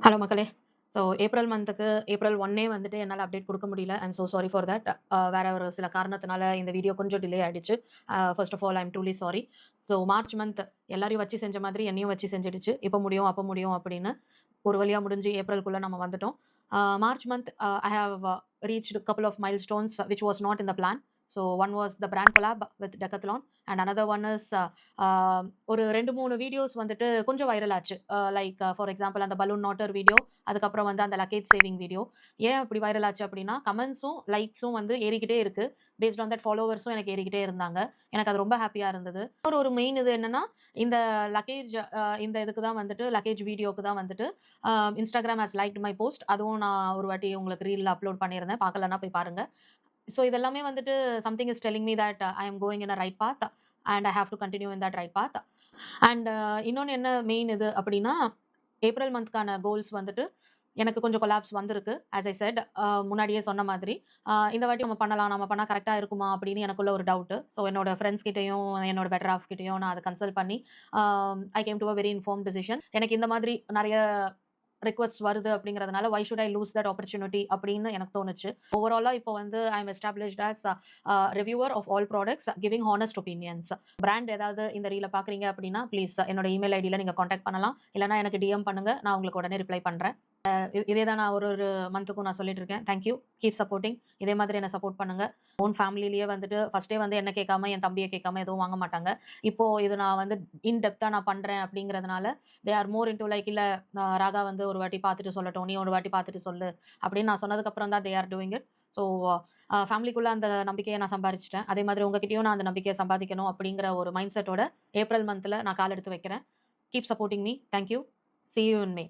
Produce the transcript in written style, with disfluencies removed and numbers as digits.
Hello மக்களே! So April மந்த்துக்கு April 1 வந்துட்டு என்னால அப்டேட் குடுக்க முடியல. I am so sorry for that. வேற ஒரு சில காரணத்தினால இந்த வீடியோ கொஞ்சம் டிலே ஆயிடுச்சு. First of all I am truly sorry. So March month எல்லாரையும் வச்சு செஞ்ச மாதிரி என்னையும் வச்சு செஞ்சுடுச்சு. இப்ப முடியும், அப்ப முடியும் அப்படின்னு. ஒரு வழியா முடிஞ்சு ஏப்ரல்குள்ள நம்ம வந்துட்டோம். March month I have reached couple of milestones which was not in the plan. So one was the brand collab with Decathlon and another one is ஒரு 2, 3 வீடியோஸ் வந்துட்டு கொஞ்சம் வைரல் ஆச்சு. லைக் ஃபார் எக்ஸாம்பிள் அந்த balloon knotter video, அதுக்கப்புறம் வந்து அந்த luggage saving video. ஏன் அப்படி வைரல் ஆச்சு அப்படின்னா, கமெண்ட்ஸும், லைக்ஸும் வந்து ஏறிக்கிட்டே இருக்கு. பேஸ்ட் ஆன் தட் ஃபாலோவர்ஸும் எனக்கு ஏறிக்கிட்டே இருந்தாங்க. எனக்கு அது ரொம்ப ஹேப்பியா இருந்தது. ஒரு மெயின் இது என்னன்னா, இந்த லக்கேஜ் இந்த இதுக்கு தான் வந்துட்டு லக்கேஜ் வீடியோக்கு தான் வந்துட்டு Instagram has liked my post. அதுவும் நான் ஒரு வாட்டி உங்களுக்கு ரீல்ல அப்லோட் பண்ணியிருந்தேன். பார்க்கலன்னா போய் பாருங்க. ஸோ இதெல்லாமே வந்துட்டு something is telling me that I am going in a right path and I have to continue in that right path. And இன்னொன்னு என்ன மெயின் இது அப்படின்னா, ஏப்ரல் மந்த்க்கான கோல்ஸ் வந்துட்டு எனக்கு கொஞ்சம் கொலாப்ஸ் வந்திருக்கு. ஆஸ் ஐ செட் முன்னாடியே சொன்ன மாதிரி. இந்த வாட்டி நம்ம பண்ணலாம். நம்ம பண்ணா கரெக்ட்டா இருக்குமா? அப்படின்னு எனக்குள்ள ஒரு டவுட்டு. ஸோ என்னோட ஃப்ரெண்ட்ஸ் கிட்டயும், என்னோட பெட்டர் ஹால்ஃப் கிட்டயும் நான் அத கன்சல்ட் பண்ணி, I came to a very informed decision. எனக்கு இந்த மாதிரி நெறைய ரிக்வெஸ்ட் வருது அப்படிங்கிறதுனால, why should I lose that opportunity அப்படின்னு எனக்கு தோணுச்சு. ஓவராலா இப்போ வந்து I am established as reviewer of all products giving honest opinions. Brand ஏதாவது இந்த ரீல பார்க்குறீங்க அப்படின்னா, ப்ளீஸ் என்னோட இமெயில் ஐடில நீங்க கான்டாக்ட் பண்ணலாம். இல்லன்னா எனக்கு டிஎம் பண்ணுங்க. நான் உங்களுக்கு உடனே ரிப்ளை பண்றேன். இதே தான் நான் ஒரு ஒரு மந்த்துக்கும் நான் சொல்லிட்டு இருக்கேன். Thank you. Keep supporting. இதே மாதிரி என்ன சப்போர்ட் பண்ணுங்க. ஓன் ஃபேமிலிலயே வந்துட்டு ஃபர்ஸ்ட்டே வந்து என்ன கேட்காம, என் தம்பிய கேட்காம எதுவும் வாங்க மாட்டாங்க. இப்போ இது நான் வந்து இன் டெப்த்தா நான் பண்றேன் அப்படிங்கிறதுனால, they are more into like இல்ல ராகா வந்து ஒரு வாட்டி பார்த்துட்டு சொல்லட்டும். நீ ஒரு வாட்டி பார்த்துட்டு சொல்லு. அப்படின்னு நான் சொன்னதுக்கு அப்புறம் தான் they are doing it. So ஃபேமிலிக்குள்ள அந்த நம்பிக்கைய நான் சம்பாரிச்சுட்டேன். அதே மாதிரி உங்ககிட்டயும் நான் அந்த நம்பிக்கைய சம்பாதிக்கணும் அப்படிங்கிற ஒரு மைண்ட் செட்டோட ஏப்ரல் மந்த்ல நான் கால் எடுத்து வைக்கிறேன். Keep supporting me. Thank you. Sea you in May.